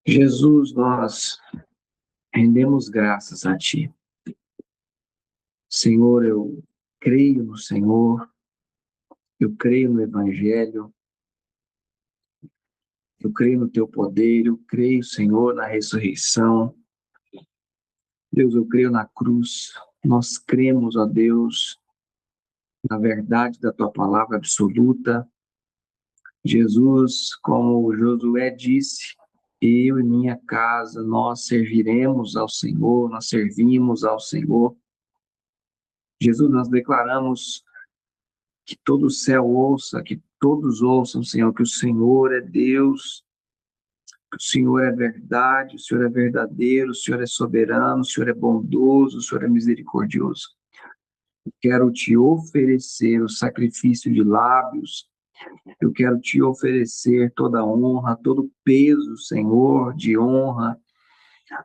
Jesus, nós rendemos graças a Ti. Senhor, eu creio no Senhor, eu creio no Evangelho, eu creio no Teu poder, eu creio, Senhor, na ressurreição. Deus, eu creio na cruz. Nós cremos, ó Deus, na verdade da Tua palavra absoluta. Jesus, como Josué disse, eu e minha casa, nós serviremos ao Senhor, nós servimos ao Senhor. Jesus, nós declaramos que todo o céu ouça, que todos ouçam, Senhor, que o Senhor é Deus, que o Senhor é verdade, o Senhor é verdadeiro, o Senhor é soberano, o Senhor é bondoso, o Senhor é misericordioso. Eu quero te oferecer o sacrifício de lábios, eu quero te oferecer toda a honra, todo o peso, Senhor, de honra,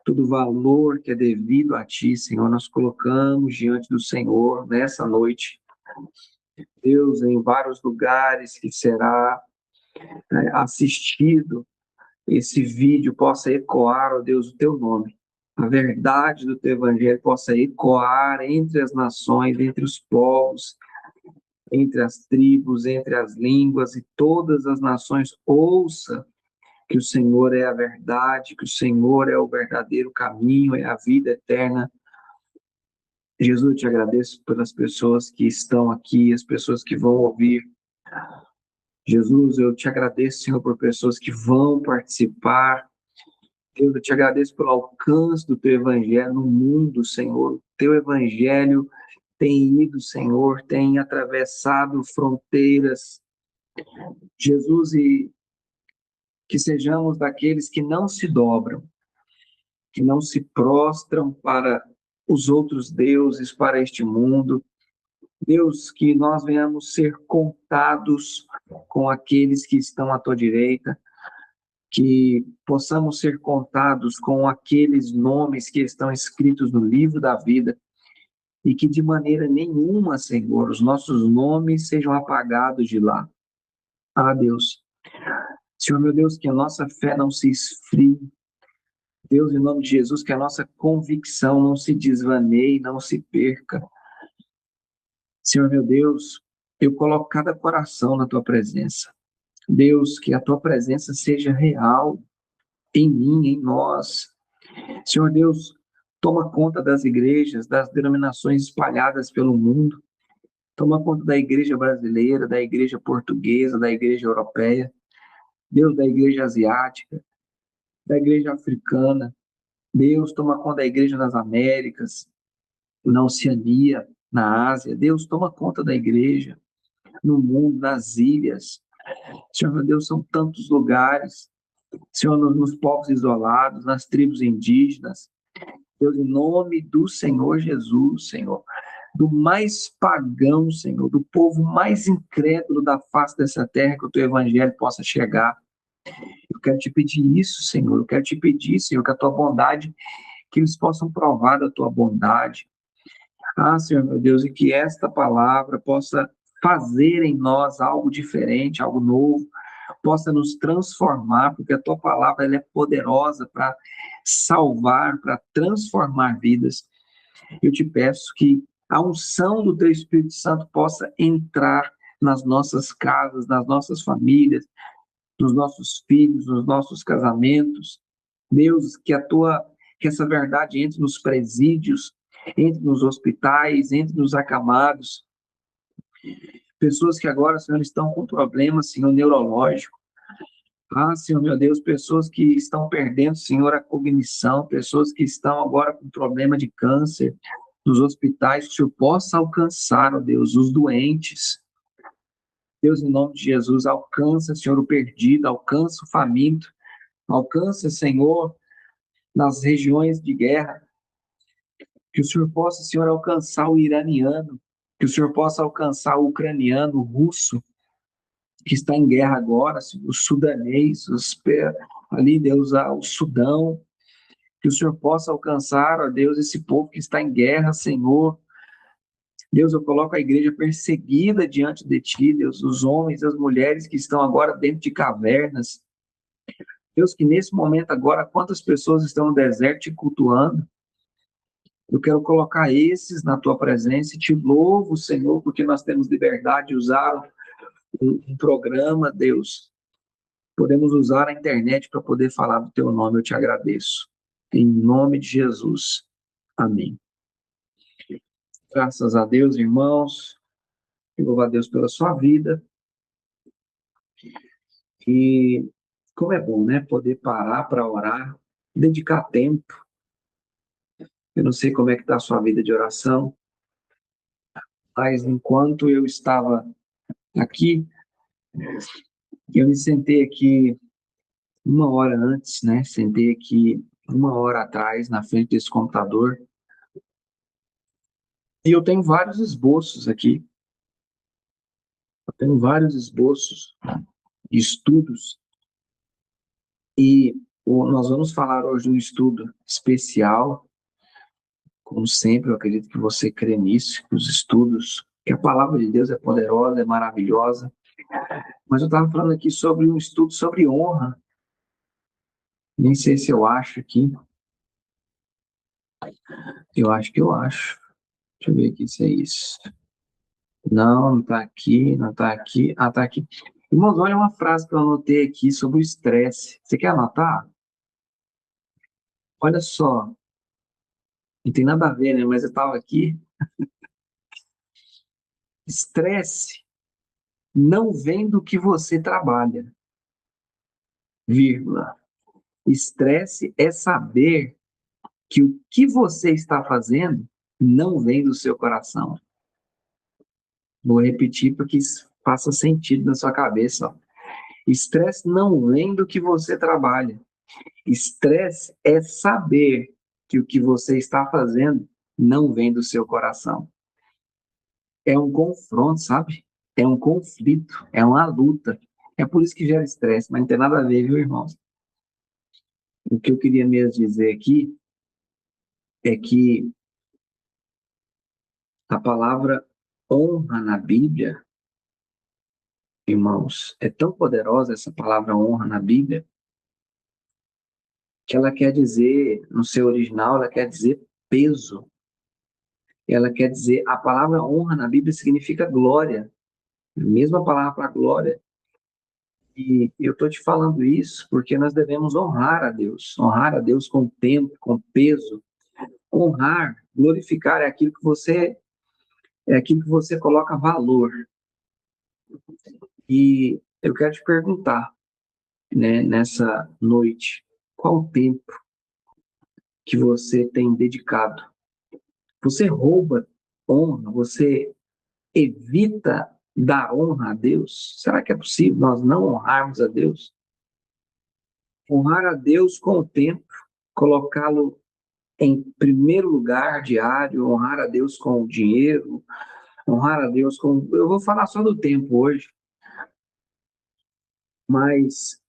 todo o valor que é devido a ti, Senhor. Nós colocamos diante do Senhor nessa noite, Deus, em vários lugares que será assistido esse vídeo possa ecoar, ó Deus, o teu nome. A verdade do teu evangelho possa ecoar entre as nações, entre os povos, entre as tribos, entre as línguas, e todas as nações ouça que o Senhor é a verdade, que o Senhor é o verdadeiro caminho, é a vida eterna. Jesus, eu te agradeço pelas pessoas que estão aqui, as pessoas que vão ouvir. Jesus, eu te agradeço, Senhor, por pessoas que vão participar. Deus, eu te agradeço pelo alcance do teu evangelho no mundo, Senhor. O teu evangelho tem ido, Senhor, tem atravessado fronteiras. Jesus, e que sejamos daqueles que não se dobram, que não se prostram para os outros deuses, para este mundo. Deus, que nós venhamos ser contados com aqueles que estão à tua direita, que possamos ser contados com aqueles nomes que estão escritos no livro da vida, e que de maneira nenhuma, Senhor, os nossos nomes sejam apagados de lá. Ah, Deus, Senhor meu Deus, que a nossa fé não se esfrie. Deus, em nome de Jesus, que a nossa convicção não se desvaneie, não se perca. Senhor meu Deus, eu coloco cada coração na tua presença. Deus, que a tua presença seja real em mim, em nós. Senhor Deus, toma conta das igrejas, das denominações espalhadas pelo mundo. Toma conta da igreja brasileira, da igreja portuguesa, da igreja europeia. Deus, da igreja asiática, da igreja africana. Deus, toma conta da igreja nas Américas, na Oceania, na Ásia. Deus, toma conta da igreja no mundo, nas ilhas. Senhor, meu Deus, são tantos lugares. Senhor, nos povos isolados, nas tribos indígenas. Deus, em nome do Senhor Jesus, Senhor, do mais pagão, Senhor, do povo mais incrédulo da face dessa terra, que o teu evangelho possa chegar. Eu quero te pedir isso, Senhor. Eu quero te pedir, Senhor, que a tua bondade, que eles possam provar da tua bondade. Ah, Senhor, meu Deus, e que esta palavra possa fazer em nós algo diferente, algo novo, possa nos transformar, porque a tua palavra ela é poderosa para salvar, para transformar vidas. Eu te peço que a unção do teu Espírito Santo possa entrar nas nossas casas, nas nossas famílias, nos nossos filhos, nos nossos casamentos. Deus, que essa verdade entre nos presídios, entre nos hospitais, entre nos acamados. Pessoas que agora, Senhor, estão com problemas, Senhor, neurológico. Ah, Senhor, meu Deus, pessoas que estão perdendo, Senhor, a cognição, pessoas que estão agora com problema de câncer nos hospitais, que o Senhor possa alcançar, ó Deus, os doentes. Deus, em nome de Jesus, alcança, Senhor, o perdido, alcança o faminto, alcança, Senhor, nas regiões de guerra, que o Senhor possa, Senhor, alcançar o iraniano, que o Senhor possa alcançar o ucraniano, o russo, que está em guerra agora, Senhor, o sudanês, ali, Deus, o Sudão, que o Senhor possa alcançar, ó Deus, esse povo que está em guerra, Senhor. Deus, eu coloco a igreja perseguida diante de Ti, Deus, os homens, as mulheres que estão agora dentro de cavernas. Deus, que nesse momento agora, quantas pessoas estão no deserto te cultuando, eu quero colocar esses na tua presença e te louvo, Senhor, porque nós temos liberdade de usar um programa, Deus. Podemos usar a internet para poder falar do teu nome, eu te agradeço. Em nome de Jesus. Amém. Graças a Deus, irmãos. Eu louvo a Deus pela sua vida. E como é bom, né? Poder parar para orar, dedicar tempo. Eu não sei como é que está a sua vida de oração, mas enquanto eu estava aqui, eu me sentei aqui uma hora antes, né? Sentei aqui uma hora atrás, na frente desse computador, e eu tenho vários esboços aqui. Eu tenho vários esboços, estudos, e nós vamos falar hoje de um estudo especial. Como sempre, eu acredito que você crê nisso, que os estudos, que a palavra de Deus é poderosa, é maravilhosa. Mas eu estava falando aqui sobre um estudo sobre honra. Nem sei se eu acho aqui. Eu acho que eu acho. Deixa eu ver aqui se é isso. Não, não está aqui, não está aqui. Ah, está aqui. Irmãos, olha uma frase que eu anotei aqui sobre o estresse. Você quer anotar? Olha só. Não tem nada a ver, né? Mas eu estava aqui. Estresse não vem do que você trabalha, vírgula. Estresse é saber que o que você está fazendo não vem do seu coração. Vou repetir para que isso faça sentido na sua cabeça. Ó. Estresse não vem do que você trabalha. Estresse é saber que o que você está fazendo não vem do seu coração. É um confronto, sabe? É um conflito, é uma luta. É por isso que gera estresse, mas não tem nada a ver, viu, irmãos? O que eu queria mesmo dizer aqui é que a palavra honra na Bíblia, irmãos, é tão poderosa essa palavra honra na Bíblia, que ela quer dizer, no seu original, ela quer dizer peso. Ela quer dizer, a palavra honra na Bíblia significa glória, a mesma palavra para glória. E eu estou te falando isso porque nós devemos honrar a Deus com tempo, com peso. Honrar, glorificar é aquilo que você coloca valor. E eu quero te perguntar, né, nessa noite, qual o tempo que você tem dedicado? Você rouba honra? Você evita dar honra a Deus? Será que é possível nós não honrarmos a Deus? Honrar a Deus com o tempo, colocá-lo em primeiro lugar diário, honrar a Deus com o dinheiro, honrar a Deus com. Eu vou falar só do tempo hoje, mas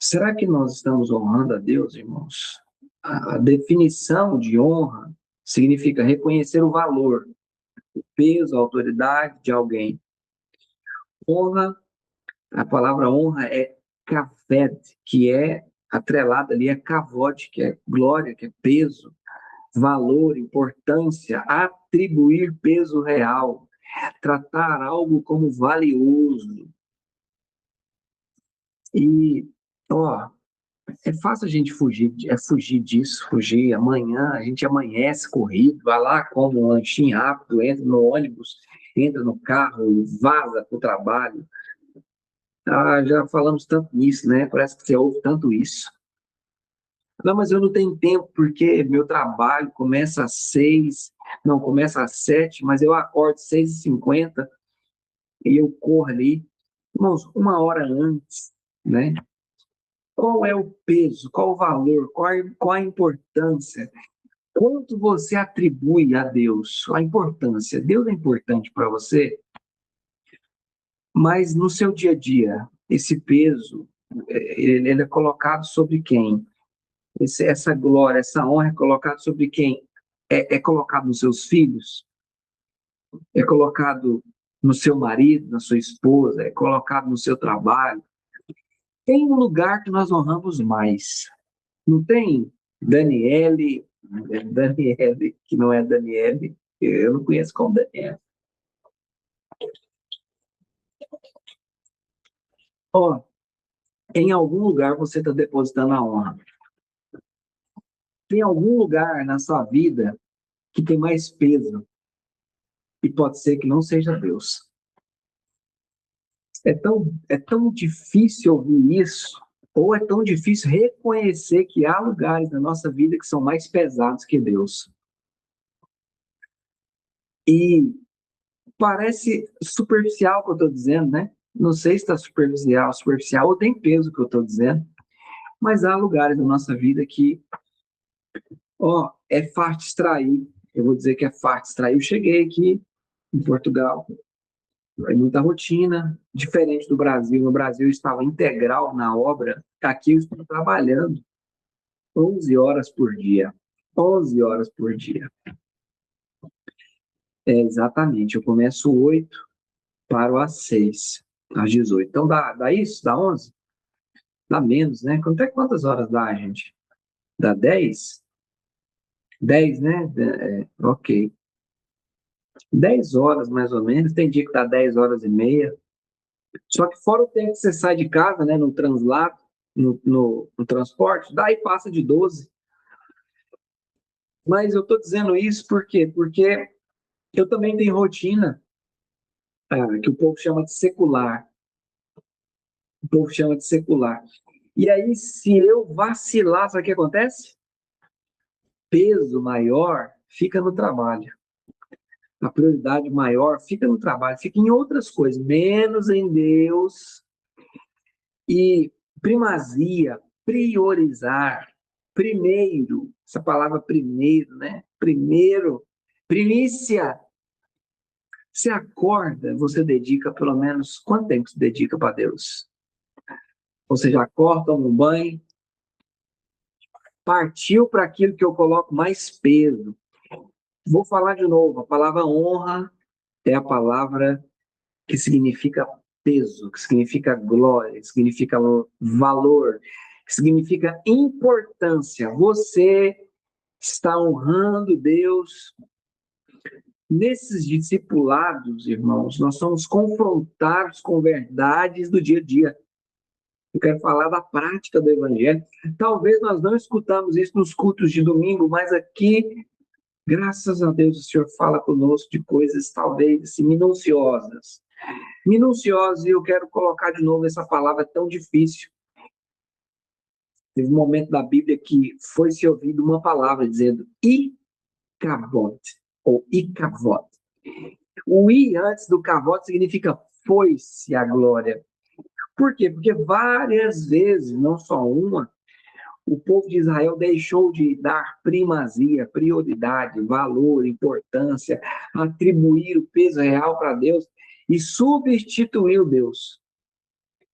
será que nós estamos honrando a Deus, irmãos? A definição de honra significa reconhecer o valor, o peso, a autoridade de alguém. Honra, a palavra honra é kaved, que é atrelada ali a kavod, que é glória, que é peso, valor, importância, atribuir peso real, tratar algo como valioso. E, ó, é fácil a gente fugir disso, fugir. Amanhã a gente amanhece corrido, vai lá, come um lanchinho rápido, entra no ônibus, entra no carro, vaza para o trabalho. Ah, já falamos tanto nisso, né? Parece que você ouve tanto isso. Não, mas eu não tenho tempo porque meu trabalho começa às 6, não, começa às 7, mas eu acordo às 6h50 e eu corro ali, irmãos, uma hora antes, né? Qual é o peso, qual o valor, qual a importância? Quanto você atribui a Deus a importância? Deus é importante para você, mas no seu dia a dia, esse peso, ele é colocado sobre quem? Essa glória, essa honra é colocada sobre quem? É colocado nos seus filhos? É colocado no seu marido, na sua esposa? É colocado no seu trabalho? Tem um lugar que nós honramos mais. Não tem Daniele, que não é Daniele, eu não conheço como Daniele. Ó, em algum lugar você está depositando a honra. Tem algum lugar na sua vida que tem mais peso e pode ser que não seja Deus. É tão difícil ouvir isso, ou é tão difícil reconhecer que há lugares na nossa vida que são mais pesados que Deus. E parece superficial o que eu estou dizendo, né? Não sei se está superficial ou tem peso o que eu estou dizendo, mas há lugares na nossa vida que, ó, é fácil distrair. Eu vou dizer que é fácil distrair. Eu cheguei aqui em Portugal, é muita rotina, diferente do Brasil. No Brasil eu estava integral na obra, aqui eu estou trabalhando 11 horas por dia. 11 horas por dia. É, exatamente, eu começo 8, paro às 6, às 18. Então dá isso? Dá 11? Dá menos, né? Quantas horas dá, gente? Dá 10? 10, né? Ok. 10 horas, mais ou menos. Tem dia que dá 10 horas e meia. Só que fora o tempo que você sai de casa, né? No translado, no transporte, daí passa de 12. Mas eu estou dizendo isso por quê? Porque eu também tenho rotina, que o povo chama de secular. O povo chama de secular. E aí, se eu vacilar, sabe o que acontece? Peso maior fica no trabalho. A prioridade maior fica no trabalho, fica em outras coisas, menos em Deus. E primazia, priorizar, primeiro, essa palavra primeiro, né? Primeiro, primícia. Você acorda, você dedica pelo menos quanto tempo você dedica para Deus? Você já acorda, toma um banho, partiu para aquilo que eu coloco mais peso. Vou falar de novo, a palavra honra é a palavra que significa peso, que significa glória, que significa valor, que significa importância. Você está honrando Deus. Nesses discipulados, irmãos, nós somos confrontados com verdades do dia a dia. Eu quero falar da prática do Evangelho. Talvez nós não escutamos isso nos cultos de domingo, mas aqui, graças a Deus, o Senhor fala conosco de coisas talvez assim, minuciosas. Minuciosas, e eu quero colocar de novo essa palavra tão difícil. Teve um momento da Bíblia que foi se ouvido uma palavra dizendo Ikavot, ou Ikavot. O I antes do Kavot significa foi-se a glória. Por quê? Porque várias vezes, não só uma, o povo de Israel deixou de dar primazia, prioridade, valor, importância, atribuir o peso real para Deus e substituiu Deus.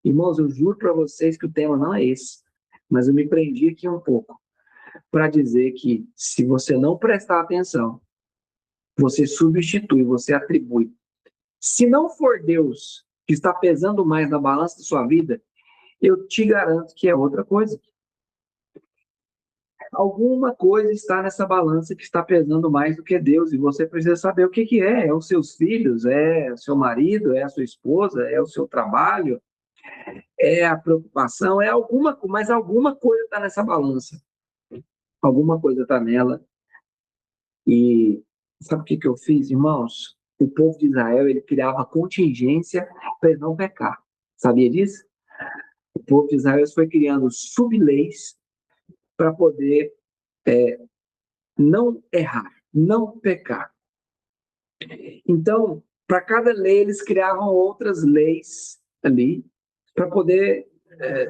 Irmãos, eu juro para vocês que o tema não é esse, mas eu me prendi aqui um pouco para dizer que se você não prestar atenção, você substitui, você atribui. Se não for Deus que está pesando mais na balança da sua vida, eu te garanto que é outra coisa. Alguma coisa está nessa balança que está pesando mais do que Deus, e você precisa saber o que que é. É os seus filhos, é o seu marido, é a sua esposa, é o seu trabalho, é a preocupação, mas alguma coisa está nessa balança. Alguma coisa está nela. E sabe o que que eu fiz, irmãos? O povo de Israel, ele criava contingência para ele não pecar. Sabia disso? O povo de Israel foi criando sub-leis para poder não errar, não pecar. Então, para cada lei, eles criavam outras leis ali, para poder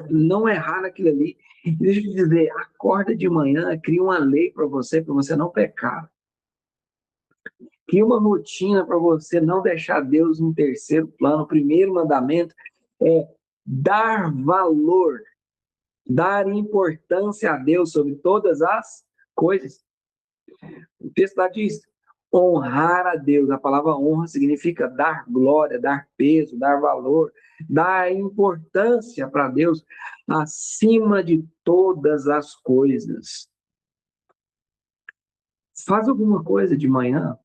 não errar naquilo ali. E deixa eu te dizer, acorda de manhã, cria uma lei para você não pecar. Cria uma rotina para você não deixar Deus em terceiro plano. O primeiro mandamento é dar valor, dar importância a Deus sobre todas as coisas. O texto lá diz: honrar a Deus. A palavra honra significa dar glória, dar peso, dar valor, dar importância para Deus acima de todas as coisas. Faz alguma coisa de manhã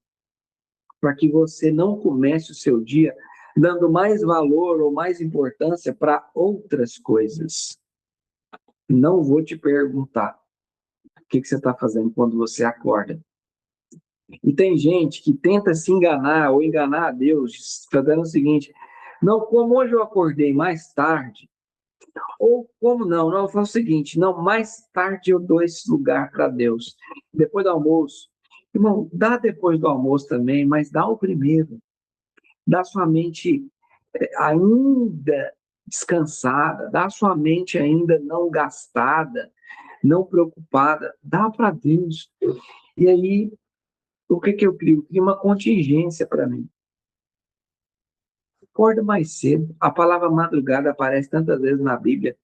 para que você não comece o seu dia dando mais valor ou mais importância para outras coisas. Não vou te perguntar o que você está fazendo quando você acorda. E tem gente que tenta se enganar ou enganar a Deus, fazendo o seguinte: não, como hoje eu acordei mais tarde, ou como não, eu faço o seguinte: não, mais tarde eu dou esse lugar para Deus, depois do almoço. Irmão, dá depois do almoço também, mas dá o primeiro. Dá sua mente ainda descansada, dá sua mente ainda não gastada, não preocupada, dá para Deus. E aí, o que eu crio? Eu crio uma contingência para mim. Acorda mais cedo. A palavra madrugada aparece tantas vezes na Bíblia.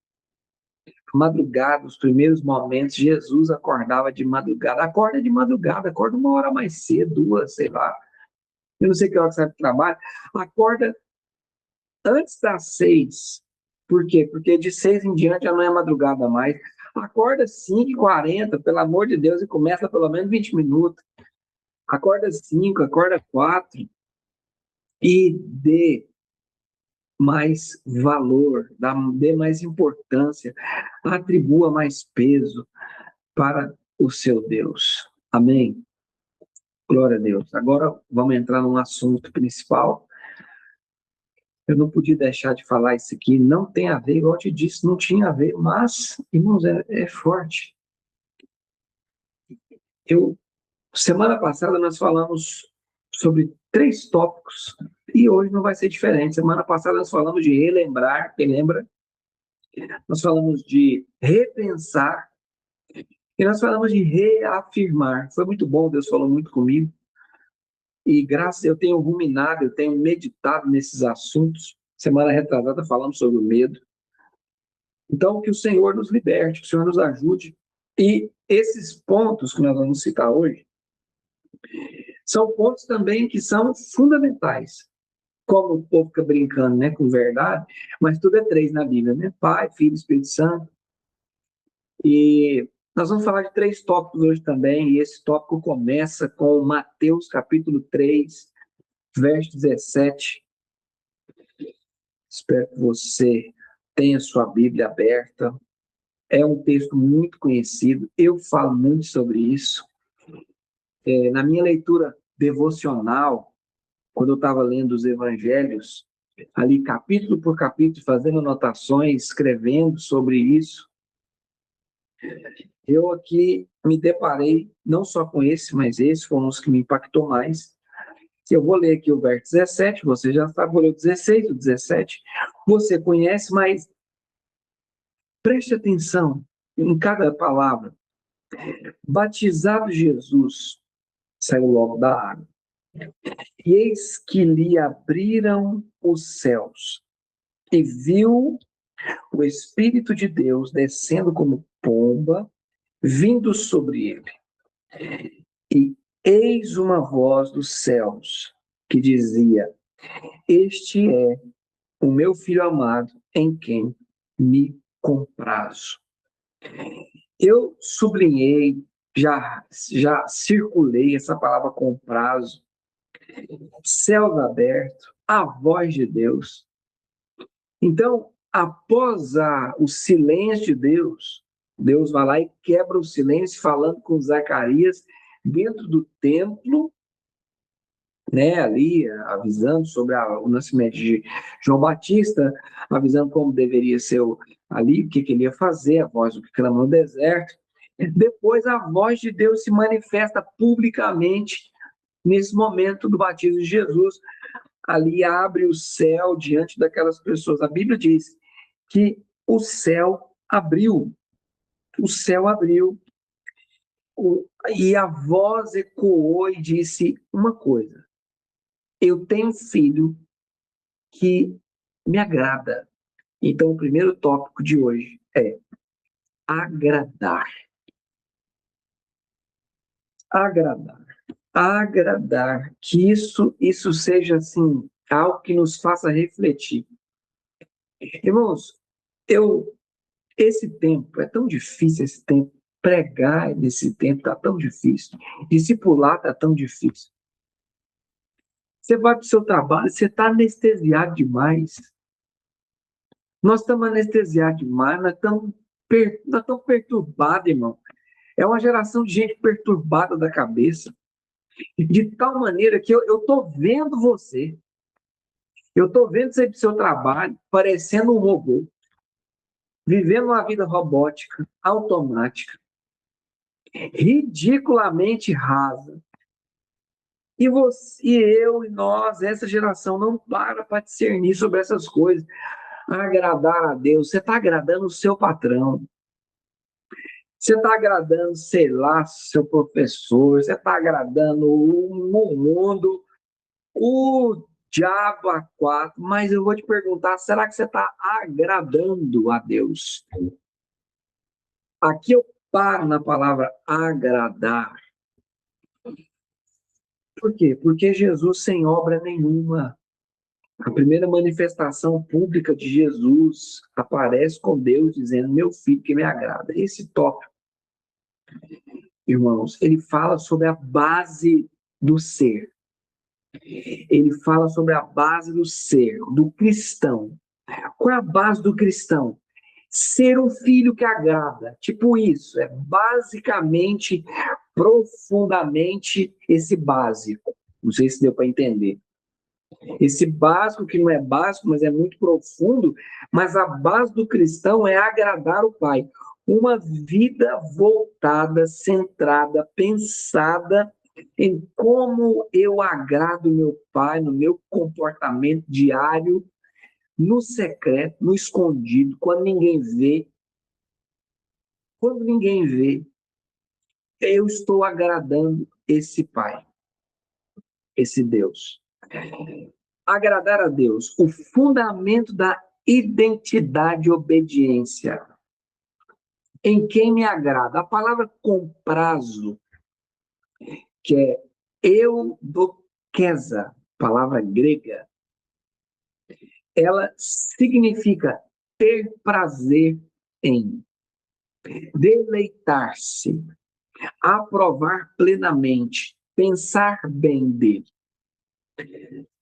Madrugada, os primeiros momentos, Jesus acordava de madrugada. Acorda de madrugada, acorda uma hora mais cedo, duas, sei lá. Eu não sei que hora que você vai para o trabalho. Acorda antes das 6. Por quê? Porque de 6 em diante já não é madrugada mais. Acorda 5h40, pelo amor de Deus, e começa pelo menos 20 minutos. Acorda 5, acorda 4 e dê mais valor, dê mais importância, atribua mais peso para o seu Deus. Amém? Glória a Deus. Agora vamos entrar num assunto principal. Eu não podia deixar de falar isso aqui, não tem a ver, igual eu te disse, não tinha a ver, mas, irmãos, é forte. Semana passada nós falamos sobre 3 tópicos, e hoje não vai ser diferente. Semana passada nós falamos de relembrar, quem lembra? Nós falamos de repensar, e nós falamos de reafirmar. Foi muito bom, Deus falou muito comigo, e graças eu tenho ruminado, eu tenho meditado nesses assuntos. Semana retrasada falamos sobre o medo. Então, que o Senhor nos liberte, que o Senhor nos ajude. E esses pontos que nós vamos citar hoje são pontos também que são fundamentais. Como o povo fica brincando, né, com verdade, mas tudo é 3 na Bíblia, né? Pai, Filho e Espírito Santo. E nós vamos falar de 3 tópicos hoje também, e esse tópico começa com Mateus capítulo 3, verso 17. Espero que você tenha sua Bíblia aberta. É um texto muito conhecido, eu falo muito sobre isso. Na minha leitura devocional, quando eu estava lendo os evangelhos, ali capítulo por capítulo, fazendo anotações, escrevendo sobre isso, eu aqui me deparei não só com esse, mas esse foi um dos que me impactou mais. Eu vou ler aqui o verso 17, você já sabe, vou ler o 16, o 17, você conhece, mas preste atenção em cada palavra. Batizado Jesus, saiu logo da água. E eis que lhe abriram os céus, e viu o Espírito de Deus descendo como pomba, vindo sobre ele. E eis uma voz dos céus que dizia: Este é o meu filho amado, em quem me comprazo. Eu sublinhei, já circulei essa palavra comprazo, céus abertos, a voz de Deus. Então, após o silêncio de Deus, Deus vai lá e quebra o silêncio falando com Zacarias dentro do templo, né, ali avisando sobre o nascimento de João Batista, avisando como deveria ser ali, o que ele ia fazer, a voz do que clama no deserto. Depois a voz de Deus se manifesta publicamente nesse momento do batismo de Jesus. Ali abre o céu diante daquelas pessoas. A Bíblia diz que o céu abriu. O céu abriu. E a voz ecoou e disse uma coisa: eu tenho um filho que me agrada. Então, o primeiro tópico de hoje é agradar. Agradar. agradar, que isso seja assim, algo que nos faça refletir. Irmãos, eu esse tempo é tão difícil, esse tempo pregar nesse tempo está tão difícil, discipular está tão difícil. Você vai para o seu trabalho, você está anestesiado demais. Nós estamos anestesiados demais, nós estamos perturbados, irmão. É uma geração de gente perturbada da cabeça, de tal maneira que eu estou vendo você. Eu estou vendo você do seu trabalho parecendo um robô, vivendo uma vida robótica, automática, ridiculamente rasa. E você, e eu, e nós, essa geração não para discernir sobre essas coisas. Agradar a Deus, você está agradando o seu patrão. Você está agradando, sei lá, seu professor, você está agradando o mundo, o diabo a quatro, mas eu vou te perguntar, será que você está agradando a Deus? Aqui eu paro na palavra agradar. Por quê? Porque Jesus sem obra nenhuma. A primeira manifestação pública de Jesus aparece com Deus dizendo, meu filho que me agrada. Esse tópico, irmãos, ele fala sobre a base do ser. Ele fala sobre a base do ser, do cristão. Qual é a base do cristão? Ser um filho que agrada. Tipo isso, é basicamente, profundamente esse básico. Não sei se deu para entender. Esse básico que não é básico, mas é muito profundo, mas a base do cristão é agradar o Pai. Uma vida voltada, centrada, pensada em como eu agrado meu Pai no meu comportamento diário, no secreto, no escondido, quando ninguém vê. Quando ninguém vê, eu estou agradando esse Pai, esse Deus. Agradar a Deus, o fundamento da identidade e obediência. Em quem me agrada. A palavra comprazo, que é eudoquesa, palavra grega, ela significa ter prazer em, deleitar-se, aprovar plenamente, pensar bem dele.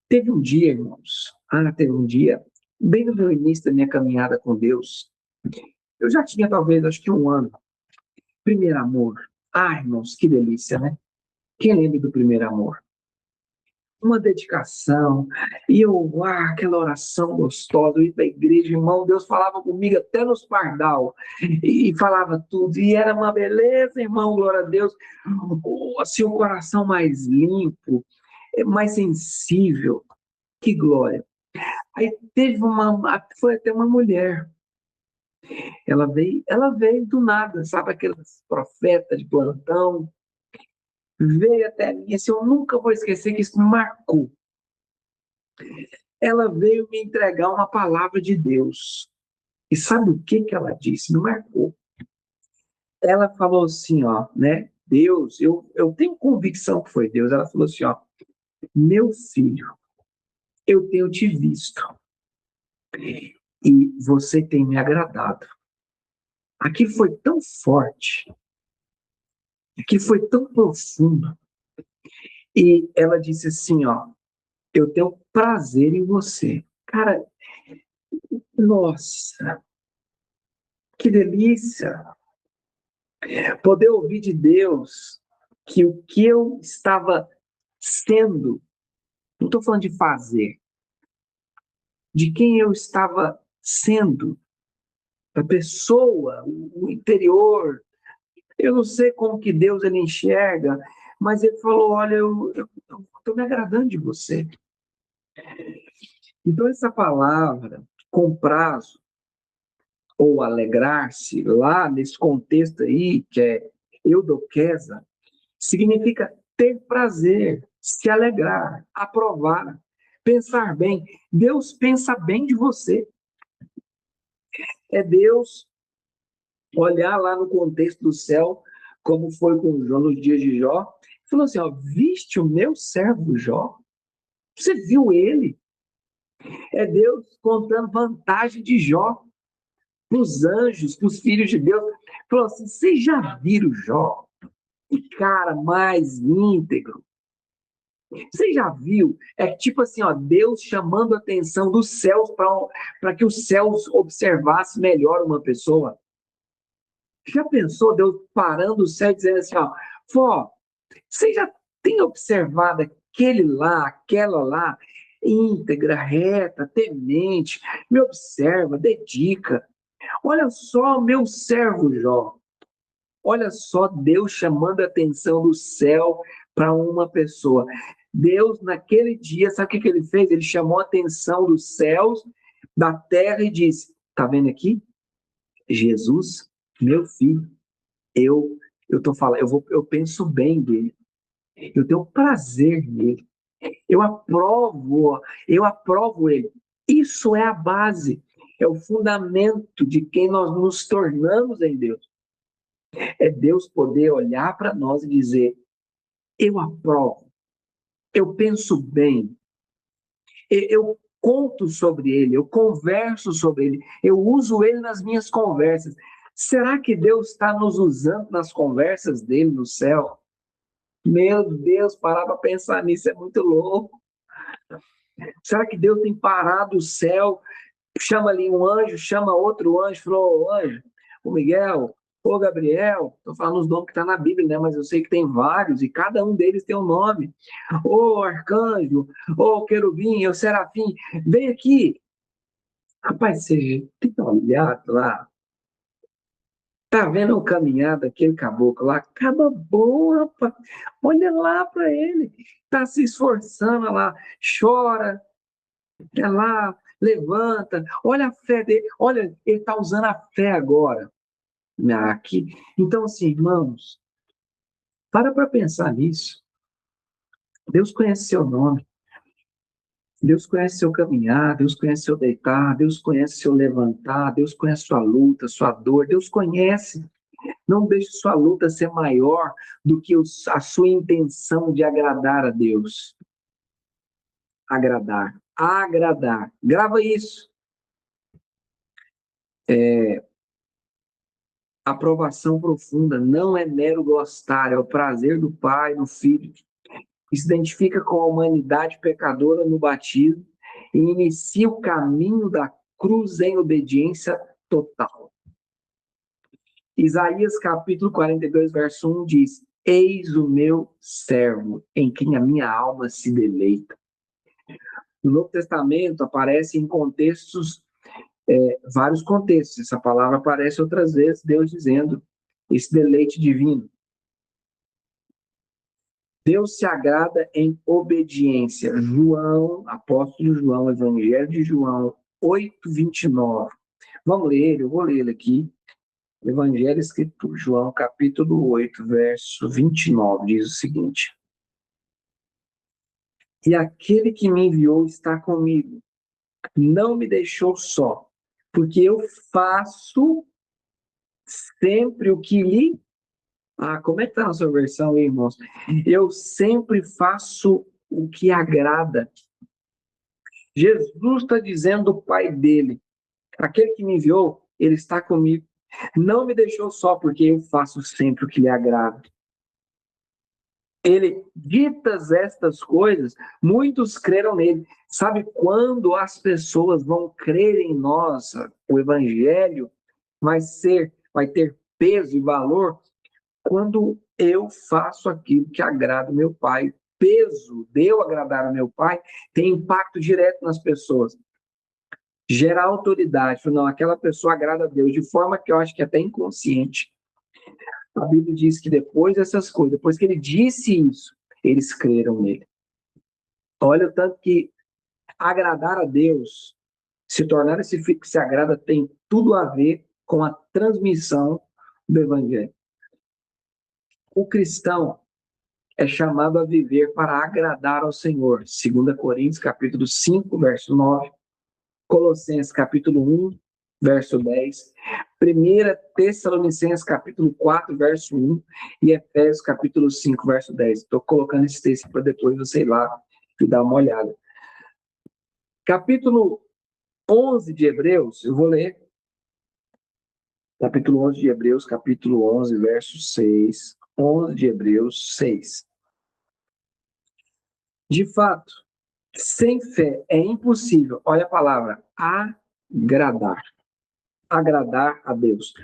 Teve um dia, irmãos, teve um dia, bem no meu início da minha caminhada com Deus, eu já tinha talvez, acho que 1 ano, primeiro amor. Irmãos, que delícia, né? Quem lembra do primeiro amor? Uma dedicação, e aquela oração gostosa, eu ia para a igreja, irmão, Deus falava comigo até nos pardal, e falava tudo, e era uma beleza, irmão, glória a Deus, assim, o coração mais limpo, mais sensível, que glória. Aí foi até uma mulher, ela veio do nada, sabe, aqueles profetas de plantão, veio até mim, assim, eu nunca vou esquecer que isso me marcou. Ela veio me entregar uma palavra de Deus. E sabe o que ela disse? Me marcou. Ela falou assim, ó, né? Deus, eu tenho convicção que foi Deus. Ela falou assim, ó, meu filho, eu tenho te visto e você tem me agradado. Aqui foi tão forte, aqui foi tão profundo. E ela disse assim, ó, eu tenho prazer em você. Cara, nossa, que delícia poder ouvir de Deus que o que eu estava sendo, não estou falando de fazer, de quem eu estava sendo, a pessoa, o interior. Eu não sei como que Deus ele enxerga, mas ele falou, olha, eu estou me agradando de você. Então essa palavra, com prazo, ou alegrar-se, lá nesse contexto aí, que é eudoquesa, significa ter prazer, se alegrar, aprovar, pensar bem. Deus pensa bem de você. É Deus olhar lá no contexto do céu, como foi com Jó nos dias de Jó, Falou assim, ó, viste o meu servo Jó? Você viu ele? É Deus contando vantagem de Jó para os anjos, para os filhos de Deus. Falou assim, vocês já viram Jó? Que cara mais íntegro. Você já viu? É tipo assim, ó, Deus chamando a atenção dos céus para que os céus observassem melhor uma pessoa. Já pensou Deus parando o céu e dizendo assim, ó, você já tem observado aquele lá, aquela lá, íntegra, reta, temente, me observa, dedica. Olha só meu servo Jó. Olha só Deus chamando a atenção do céu para uma pessoa. Deus, naquele dia, sabe o que ele fez? Ele chamou a atenção dos céus, da terra e disse: tá vendo aqui? Jesus, meu filho, eu tô falando, eu penso bem dele. Eu tenho prazer nele. Eu aprovo ele. Isso é a base, é o fundamento de quem nós nos tornamos em Deus. É Deus poder olhar para nós e dizer: eu aprovo, eu penso bem, eu conto sobre ele, eu converso sobre ele, eu uso ele nas minhas conversas. Será que Deus está nos usando nas conversas dele no céu? Meu Deus, parar para pensar nisso é muito louco. Será que Deus tem parado o céu, chama ali um anjo, chama outro anjo, falou: ô anjo, o Miguel, ô Gabriel, estou falando os nomes que estão na Bíblia, né? Mas eu sei que tem vários e cada um deles tem um nome. Ô arcanjo, ô querubim, ô serafim, vem aqui. Rapaz, você tem olhado lá, tá vendo o caminhar daquele caboclo lá? Acaba bom, rapaz. Olha lá para ele, tá se esforçando lá, chora, é lá, levanta, olha a fé dele, olha, ele está usando a fé agora. Aqui. Então, assim, irmãos, para pensar nisso. Deus conhece seu nome, Deus conhece seu caminhar, Deus conhece seu deitar, Deus conhece seu levantar, Deus conhece sua luta, sua dor, Deus conhece. Não deixe sua luta ser maior do que a sua intenção de agradar a Deus. Agradar, agradar. Grava isso. Aprovação profunda não é mero gostar, é o prazer do Pai, do Filho. Se identifica com a humanidade pecadora no batismo e inicia o caminho da cruz em obediência total. Isaías capítulo 42, verso 1 diz: eis o meu servo, em quem a minha alma se deleita. No Novo Testamento aparece em contextos, vários contextos. Essa palavra aparece outras vezes, Deus dizendo esse deleite divino. Deus se agrada em obediência. João, apóstolo João, Evangelho de João 8:29. Vamos ler, eu vou ler ele aqui. Evangelho escrito por João, capítulo 8, verso 29, diz o seguinte: e aquele que me enviou está comigo, não me deixou só, porque eu faço sempre o que lhe... como é que está na sua versão aí, irmãos? Eu sempre faço o que agrada. Jesus está dizendo do Pai dele: aquele que me enviou, ele está comigo. Não me deixou só, porque eu faço sempre o que lhe agrada. Ele, ditas estas coisas, muitos creram nele. Sabe quando as pessoas vão crer em nós, o evangelho vai ter peso e valor? Quando eu faço aquilo que agrada o meu Pai. Peso de eu agradar o meu Pai tem impacto direto nas pessoas. Gerar autoridade, não, aquela pessoa agrada a Deus, de forma que eu acho que é até inconsciente. A Bíblia diz que depois dessas coisas, depois que ele disse isso, eles creram nele. Olha o tanto que agradar a Deus, se tornar esse filho que se agrada, tem tudo a ver com a transmissão do Evangelho. O cristão é chamado a viver para agradar ao Senhor. 2 Coríntios, capítulo 5, verso 9. Colossenses, capítulo 1, verso 10. 1 Tessalonicenses, capítulo 4, verso 1, e Efésios, capítulo 5, verso 10. Estou colocando esse texto para depois você ir lá e dar uma olhada. Capítulo 11 de Hebreus, eu vou ler. Capítulo 11 de Hebreus, capítulo 11, verso 6. 11 de Hebreus, 6. De fato, sem fé é impossível, olha a palavra, agradar a Deus.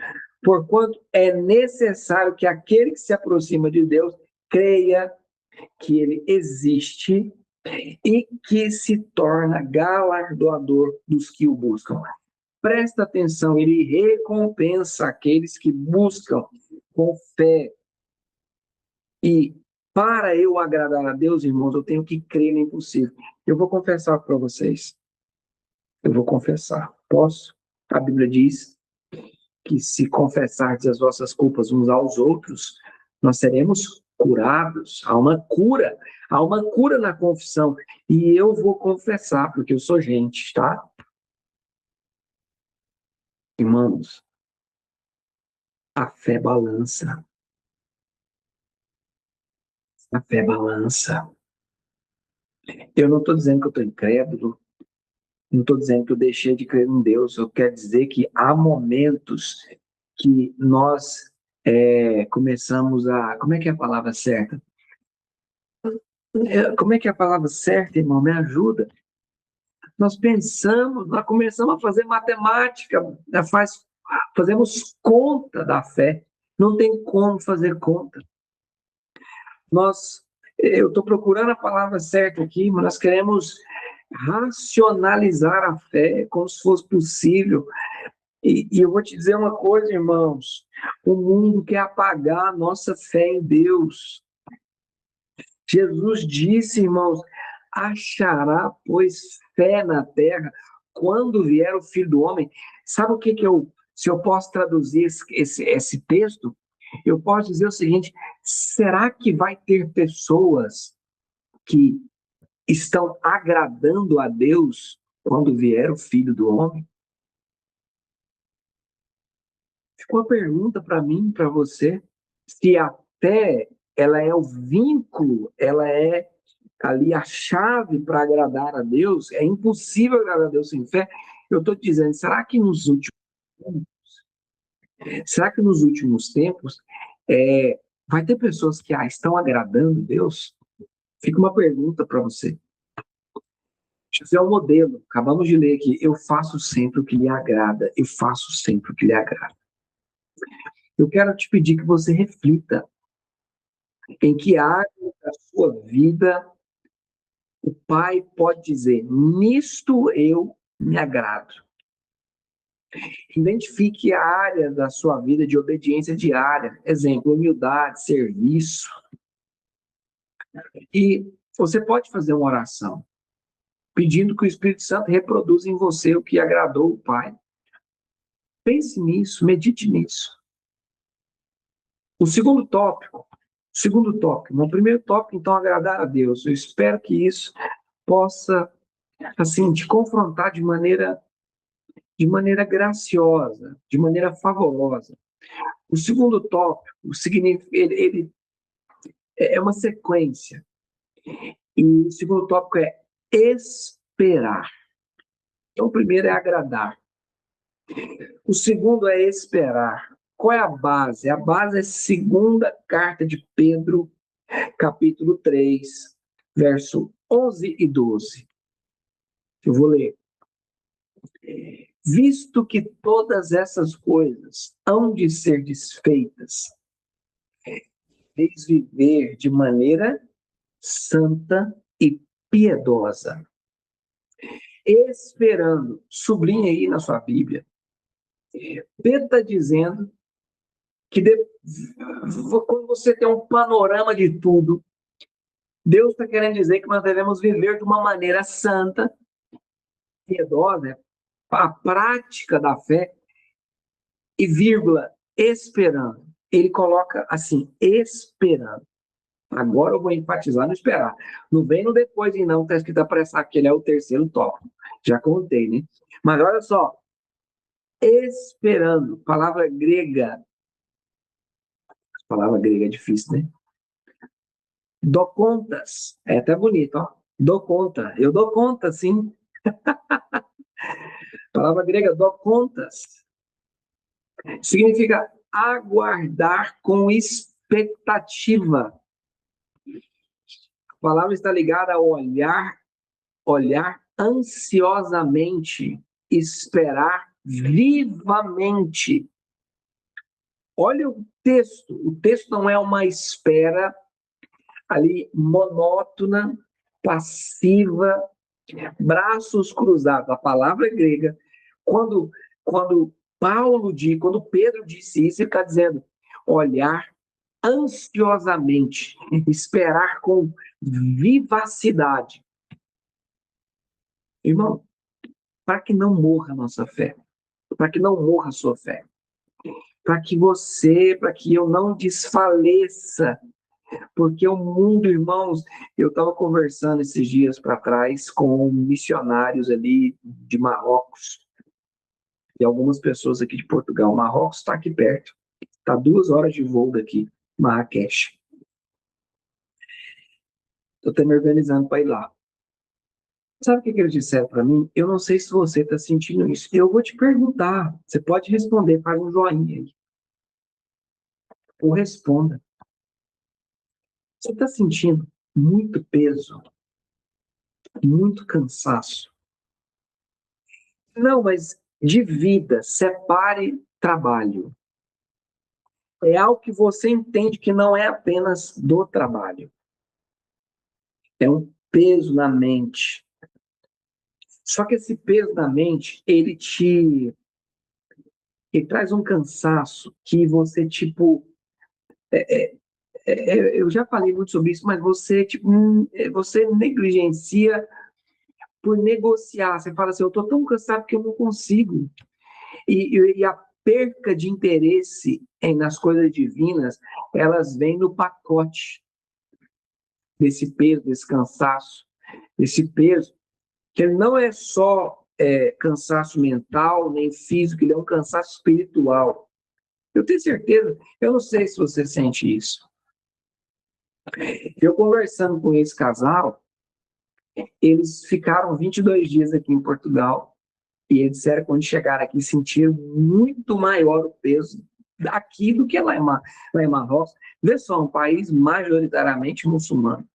Porquanto é necessário que aquele que se aproxima de Deus creia que ele existe e que se torna galardoador dos que o buscam. Presta atenção, ele recompensa aqueles que buscam com fé. E para eu agradar a Deus, irmãos, eu tenho que crer no impossível. Eu vou confessar para vocês. Eu vou confessar. Posso? A Bíblia diz que se confessardes as vossas culpas uns aos outros, nós seremos curados. Há uma cura na confissão. E eu vou confessar, porque eu sou gente, tá? Irmãos, a fé balança. A fé balança. Eu não estou dizendo que eu estou incrédulo, não estou dizendo que eu deixei de crer em Deus, eu quero dizer que há momentos que nós começamos a... Como é que é a palavra certa? Como é que é a palavra certa, irmão? Me ajuda. Nós começamos a fazer matemática, fazemos conta da fé. Não tem como fazer conta. Eu estou procurando a palavra certa aqui, mas nós queremos racionalizar a fé como se fosse possível. E eu vou te dizer uma coisa, irmãos: o mundo quer apagar a nossa fé em Deus. Jesus disse, irmãos, achará, pois, fé na terra quando vier o Filho do Homem. Sabe o que se eu posso traduzir esse texto? Eu posso dizer o seguinte: será que vai ter pessoas que estão agradando a Deus quando vier o Filho do Homem? Ficou uma pergunta para mim, para você, se a fé, ela é o vínculo, ela é ali a chave para agradar a Deus. É impossível agradar a Deus sem fé. Eu estou dizendo, será que nos últimos tempos vai ter pessoas que estão agradando Deus? Fica uma pergunta para você. Jesus é um modelo. Acabamos de ler aqui. Eu faço sempre o que lhe agrada. Eu faço sempre o que lhe agrada. Eu quero te pedir que você reflita em que área da sua vida o Pai pode dizer: nisto eu me agrado. Identifique a área da sua vida de obediência diária. Exemplo, humildade, serviço. E você pode fazer uma oração pedindo que o Espírito Santo reproduza em você o que agradou o Pai. Pense nisso, medite nisso. O segundo tópico, no primeiro tópico, então, agradar a Deus. Eu espero que isso possa, assim, te confrontar de maneira graciosa, de maneira favorosa. O segundo tópico, ele é uma sequência. E o segundo tópico é esperar. Então, o primeiro é agradar. O segundo é esperar. Qual é a base? A base é a segunda carta de Pedro, capítulo 3, verso 11 e 12. Eu vou ler. Visto que todas essas coisas hão de ser desfeitas, deveis viver de maneira santa e piedosa, esperando. Sublinhe aí na sua Bíblia. Pedro está dizendo que quando você tem um panorama de tudo, Deus está querendo dizer que nós devemos viver de uma maneira santa, piedosa, a prática da fé, e vírgula, esperando. Ele coloca assim, esperando. Agora eu vou enfatizar no esperar. Não vem no depois e não, está escrito apressar, que ele é o terceiro tópico. Já contei, né? Mas olha só, esperando. Palavra grega é difícil, né? Dou contas. É até bonito, ó. Dou conta. Eu dou conta, sim. Palavra grega, dou contas. Significa aguardar com expectativa. A palavra está ligada a olhar ansiosamente, esperar vivamente. Olha o texto. O texto não é uma espera ali monótona, passiva, braços cruzados. A palavra grega, quando quando Pedro disse isso, ele está dizendo olhar ansiosamente, esperar com vivacidade. Irmão, para que não morra a nossa fé, para que não morra a sua fé, para que eu não desfaleça, porque o mundo, irmãos, eu estava conversando esses dias para trás com missionários ali de Marrocos e algumas pessoas aqui de Portugal. Marrocos está aqui perto, está 2 horas de voo daqui, Marrakech. Estou até me organizando para ir lá. Sabe o que eles disseram para mim? Eu não sei se você está sentindo isso. Eu vou te perguntar. Você pode responder, faz um joinha aí. Ou responda. Você está sentindo muito peso, muito cansaço? Não, mas divida, separe trabalho. É algo que você entende que não é apenas do trabalho. É um peso na mente. Só que esse peso na mente, ele traz um cansaço que você, tipo, eu já falei muito sobre isso, mas você, tipo, você negligencia por negociar. Você fala assim, eu estou tão cansado que eu não consigo. E a perca de interesse nas coisas divinas, elas vêm no pacote desse peso, desse cansaço, desse peso, que ele não é só cansaço mental, nem físico, ele é um cansaço espiritual. Eu tenho certeza, eu não sei se você sente isso. Eu conversando com esse casal, eles ficaram 22 dias aqui em Portugal e eles disseram que quando chegaram aqui sentiram muito maior o peso daqui do que lá em Marrocos. Vê só, um país majoritariamente muçulmano.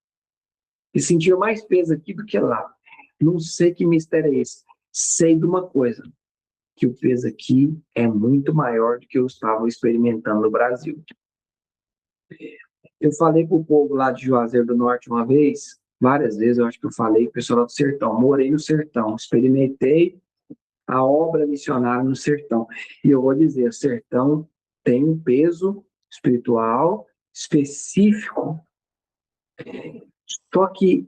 E sentiram mais peso aqui do que lá. Não sei que mistério é esse. Sei de uma coisa, que o peso aqui é muito maior do que eu estava experimentando no Brasil. Eu falei para o povo lá de Juazeiro do Norte uma vez, várias vezes eu acho que eu falei, pessoal do sertão, morei no sertão, experimentei a obra missionária no sertão. E eu vou dizer, o sertão tem um peso espiritual específico. Só que